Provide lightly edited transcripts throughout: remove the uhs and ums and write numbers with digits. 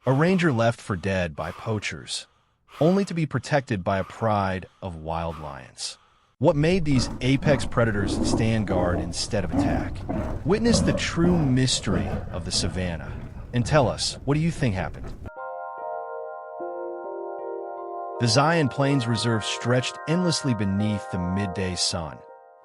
A ranger left for dead by poachers, only to be protected by a pride of wild lions. What made these apex predators stand guard instead of attack? Witness the true mystery of the savannah and tell us, what do you think happened? The Zion Plains Reserve stretched endlessly beneath the midday sun,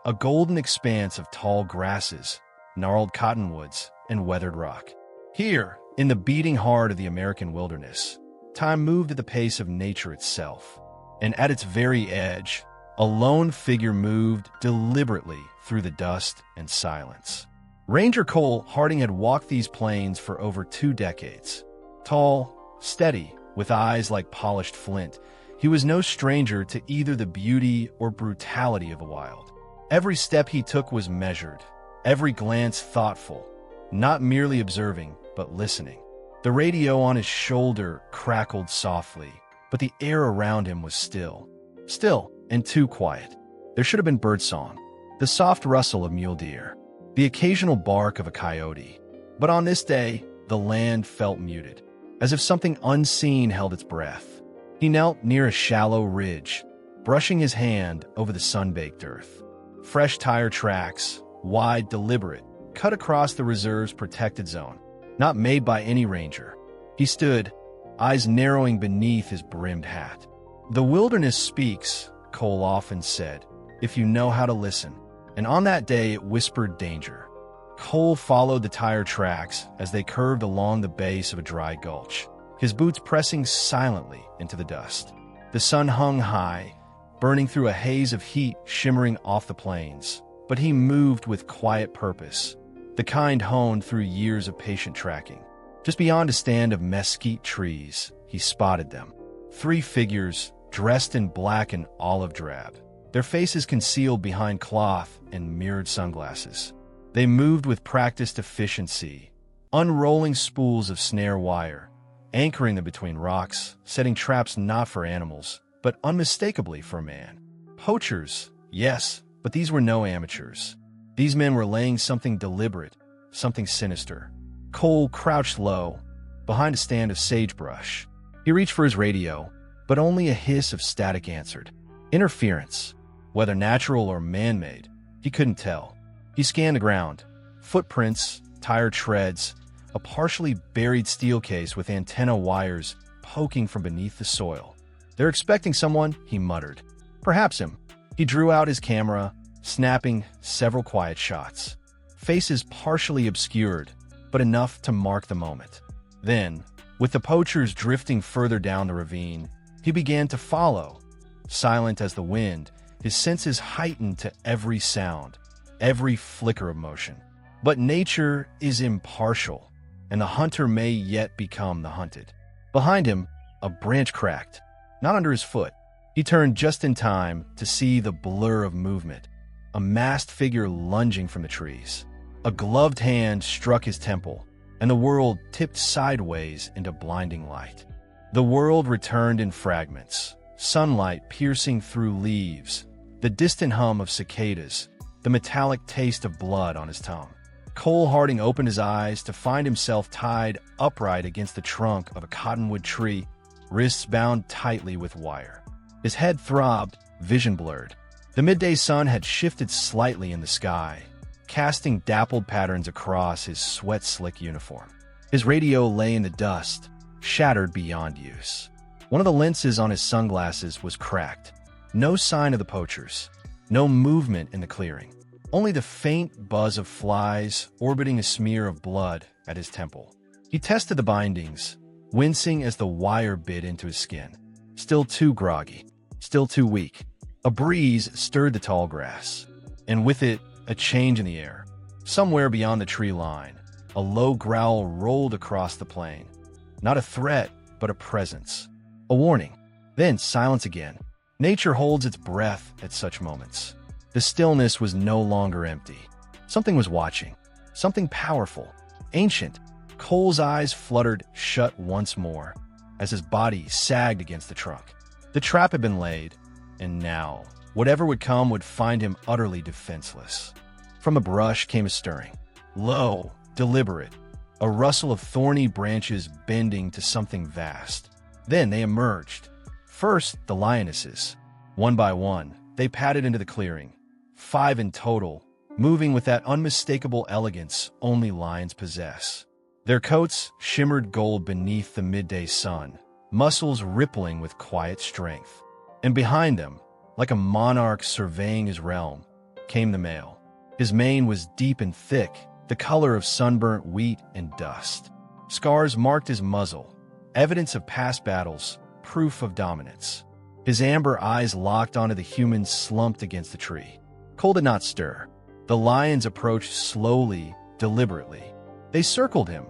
a golden expanse of tall grasses, gnarled cottonwoods, and weathered rock. Here, in the beating heart of the American wilderness, time moved at the pace of nature itself, and at its very edge, a lone figure moved deliberately through the dust and silence. Ranger Cole Harding had walked these plains for over 2 decades. Tall, steady, with eyes like polished flint, he was no stranger to either the beauty or brutality of the wild. Every step he took was measured, every glance thoughtful, not merely observing, but listening. The radio on his shoulder crackled softly, but the air around him was still and too quiet. There should have been birdsong, the soft rustle of mule deer, the occasional bark of a coyote. But on this day, the land felt muted, as if something unseen held its breath. He knelt near a shallow ridge, brushing his hand over the sun-baked earth. Fresh tire tracks, wide, deliberate, cut across the reserve's protected zone, not made by any ranger. He stood, eyes narrowing beneath his brimmed hat. "The wilderness speaks," Cole often said, "if you know how to listen." And on that day it whispered danger. Cole followed the tire tracks as they curved along the base of a dry gulch, his boots pressing silently into the dust. The sun hung high, burning through a haze of heat shimmering off the plains, but he moved with quiet purpose, the kind honed through years of patient tracking. Just beyond a stand of mesquite trees, he spotted them. 3 figures, dressed in black and olive drab, their faces concealed behind cloth and mirrored sunglasses. They moved with practiced efficiency, unrolling spools of snare wire, anchoring them between rocks, setting traps not for animals, but unmistakably for man. Poachers, yes, but these were no amateurs. These men were laying something deliberate, something sinister. Cole crouched low, behind a stand of sagebrush. He reached for his radio, but only a hiss of static answered. Interference, whether natural or man-made, he couldn't tell. He scanned the ground. Footprints, tire treads, a partially buried steel case with antenna wires poking from beneath the soil. "They're expecting someone," he muttered. "Perhaps him." He drew out his camera, snapping several quiet shots. Faces partially obscured, but enough to mark the moment. Then, with the poachers drifting further down the ravine, he began to follow. Silent as the wind, his senses heightened to every sound, every flicker of motion. But nature is impartial, and the hunter may yet become the hunted. Behind him, a branch cracked, not under his foot. He turned just in time to see the blur of movement, a masked figure lunging from the trees. A gloved hand struck his temple, and the world tipped sideways into blinding light. The world returned in fragments, sunlight piercing through leaves, the distant hum of cicadas, the metallic taste of blood on his tongue. Cole Harding opened his eyes to find himself tied upright against the trunk of a cottonwood tree, wrists bound tightly with wire. His head throbbed, vision blurred. The midday sun had shifted slightly in the sky, casting dappled patterns across his sweat-slick uniform. His radio lay in the dust, shattered beyond use. One of the lenses on his sunglasses was cracked. No sign of the poachers. No movement in the clearing. Only the faint buzz of flies orbiting a smear of blood at his temple. He tested the bindings, wincing as the wire bit into his skin. Still too groggy. Still too weak. A breeze stirred the tall grass, and with it, a change in the air. Somewhere beyond the tree line, a low growl rolled across the plain. Not a threat, but a presence. A warning. Then silence again. Nature holds its breath at such moments. The stillness was no longer empty. Something was watching. Something powerful. Ancient. Cole's eyes fluttered shut once more as his body sagged against the trunk. The trap had been laid, and now, whatever would come would find him utterly defenseless. From the brush came a stirring. Low, deliberate, a rustle of thorny branches bending to something vast. Then they emerged. First, the lionesses. One by one, they padded into the clearing. 5 in total, moving with that unmistakable elegance only lions possess. Their coats shimmered gold beneath the midday sun, muscles rippling with quiet strength. And behind them, like a monarch surveying his realm, came the male. His mane was deep and thick, the color of sunburnt wheat and dust. Scars marked his muzzle, evidence of past battles, proof of dominance. His amber eyes locked onto the human slumped against the tree. Cole did not stir. The lions approached slowly, deliberately. They circled him,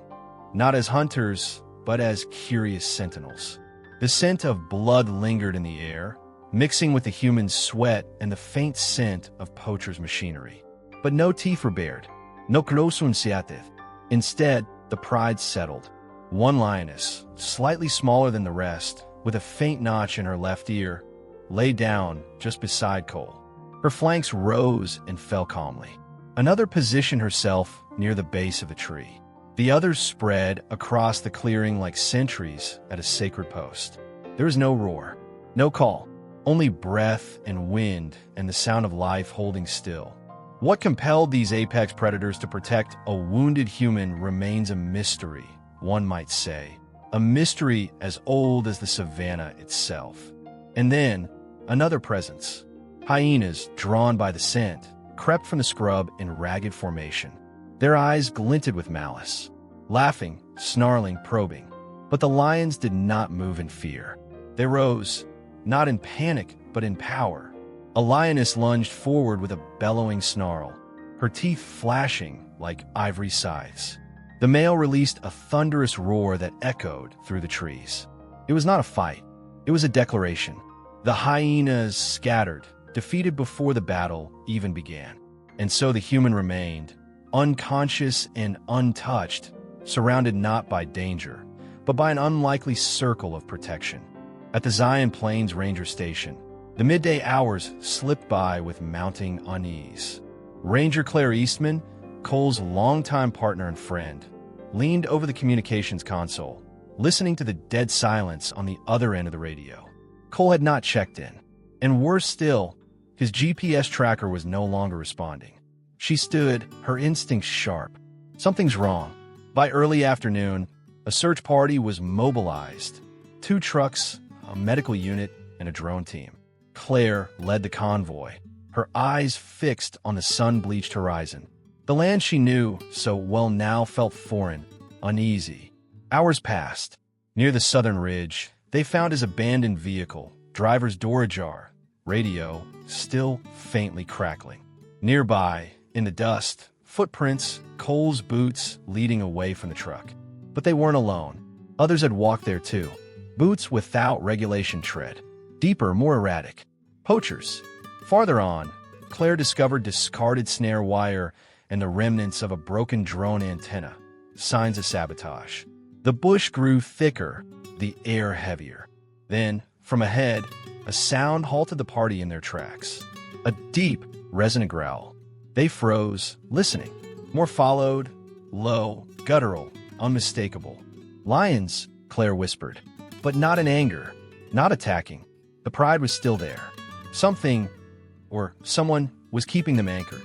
not as hunters, but as curious sentinels. The scent of blood lingered in the air, mixing with the human sweat and the faint scent of poachers' machinery. But no teeth were bared, no krosun siatith. Instead, the pride settled. One lioness, slightly smaller than the rest, with a faint notch in her left ear, lay down just beside Cole. Her flanks rose and fell calmly. Another positioned herself near the base of the tree. The others spread across the clearing like sentries at a sacred post. There was no roar, no call, only breath and wind and the sound of life holding still. What compelled these apex predators to protect a wounded human remains a mystery, one might say. A mystery as old as the savannah itself. And then, another presence. Hyenas, drawn by the scent, crept from the scrub in ragged formation. Their eyes glinted with malice, laughing, snarling, probing. But the lions did not move in fear. They rose, not in panic, but in power. A lioness lunged forward with a bellowing snarl, her teeth flashing like ivory scythes. The male released a thunderous roar that echoed through the trees. It was not a fight. It was a declaration. The hyenas scattered, defeated before the battle even began. And so the human remained, unconscious and untouched, surrounded not by danger, but by an unlikely circle of protection. At the Zion Plains Ranger Station, the midday hours slipped by with mounting unease. Ranger Claire Eastman, Cole's longtime partner and friend, leaned over the communications console, listening to the dead silence on the other end of the radio. Cole had not checked in, and worse still, his GPS tracker was no longer responding. She stood, her instincts sharp. Something's wrong. By early afternoon, a search party was mobilized. 2 trucks, a medical unit, and a drone team. Claire led the convoy, her eyes fixed on the sun-bleached horizon. The land she knew so well now felt foreign, uneasy. Hours passed. Near the southern ridge, they found his abandoned vehicle, driver's door ajar, radio still faintly crackling. Nearby, in the dust, footprints, Cole's boots leading away from the truck. But they weren't alone. Others had walked there too. Boots without regulation tread. Deeper, more erratic. Poachers. Farther on, Claire discovered discarded snare wire and the remnants of a broken drone antenna, signs of sabotage. The bush grew thicker, the air heavier. Then, from ahead, a sound halted the party in their tracks. A deep, resonant growl. They froze, listening. More followed, low, guttural, unmistakable. Lions, Claire whispered, but not in anger, not attacking. The pride was still there. Something, or someone, was keeping them anchored.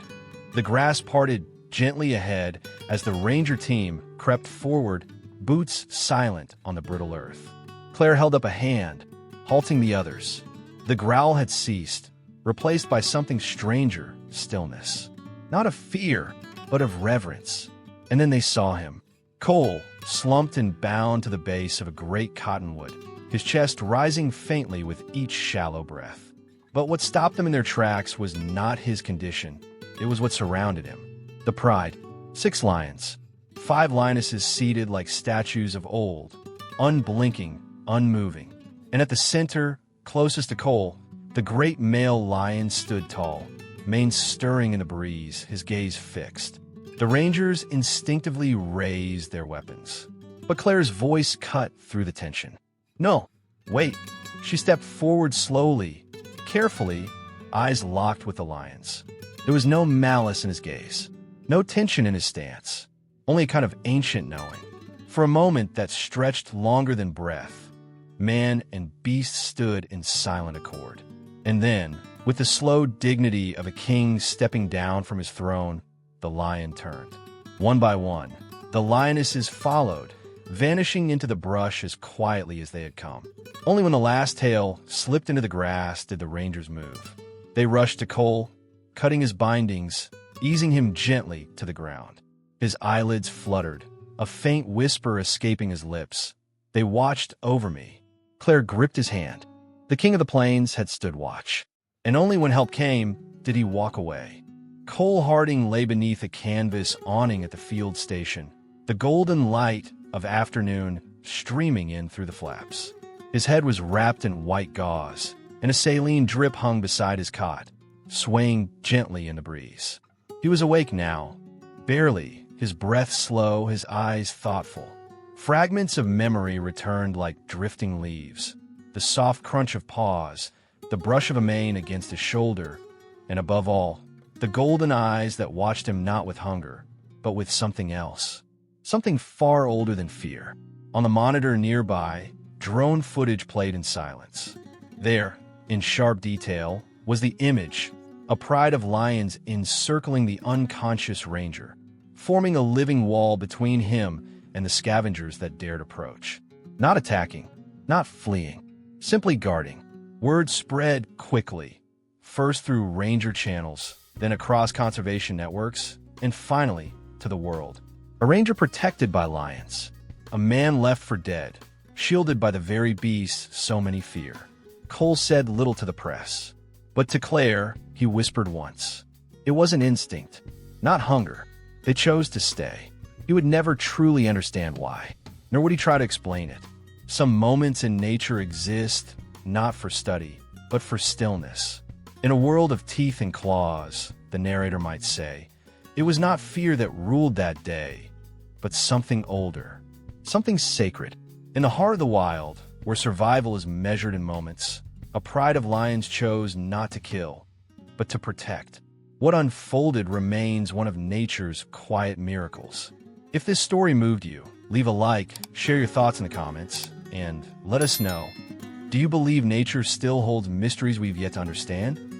The grass parted gently ahead as the ranger team crept forward, boots silent on the brittle earth. Claire held up a hand, halting the others. The growl had ceased, replaced by something stranger, stillness. Not of fear, but of reverence. And then they saw him. Cole, slumped and bound to the base of a great cottonwood, his chest rising faintly with each shallow breath. But what stopped them in their tracks was not his condition. It was what surrounded him. The pride. 6 lions. 5 lionesses seated like statues of old, unblinking, unmoving. And at the center, closest to Cole, the great male lion stood tall, mane stirring in the breeze, his gaze fixed. The rangers instinctively raised their weapons. But Claire's voice cut through the tension. No, wait. She stepped forward slowly, carefully, eyes locked with the lion's. There was no malice in his gaze, no tension in his stance. only a kind of ancient knowing. For a moment that stretched longer than breath, man and beast stood in silent accord. And then, with the slow dignity of a king stepping down from his throne, the lion turned. One by one, the lionesses followed, vanishing into the brush as quietly as they had come. Only when the last tail slipped into the grass did the rangers move. They rushed to Cole, cutting his bindings, easing him gently to the ground. His eyelids fluttered, a faint whisper escaping his lips. They watched over me. Claire gripped his hand. The king of the plains had stood watch, and only when help came did he walk away. Cole Harding lay beneath a canvas awning at the field station, the golden light of afternoon streaming in through the flaps. His head was wrapped in white gauze, and a saline drip hung beside his cot, swaying gently in the breeze. He was awake now, barely, his breath slow, his eyes thoughtful. Fragments of memory returned like drifting leaves, the soft crunch of paws, the brush of a mane against his shoulder, and above all, the golden eyes that watched him not with hunger, but with something else, something far older than fear. On the monitor nearby, drone footage played in silence. There, in sharp detail, was the image, a pride of lions encircling the unconscious ranger, forming a living wall between him and the scavengers that dared approach. Not attacking, not fleeing, simply guarding. Word spread quickly, first through ranger channels, then across conservation networks, and finally to the world. A ranger protected by lions, a man left for dead, shielded by the very beasts so many fear. Cole said little to the press, but to Claire he whispered once. It wasn't instinct, not hunger. They chose to stay. He would never truly understand why, nor would he try to explain it. Some moments in nature exist, not for study, but for stillness. In a world of teeth and claws, the narrator might say, it was not fear that ruled that day, but something older, something sacred. In the heart of the wild, where survival is measured in moments, a pride of lions chose not to kill, but to protect. What unfolded remains one of nature's quiet miracles. If this story moved you, leave a like, share your thoughts in the comments, and let us know. Do you believe nature still holds mysteries we've yet to understand?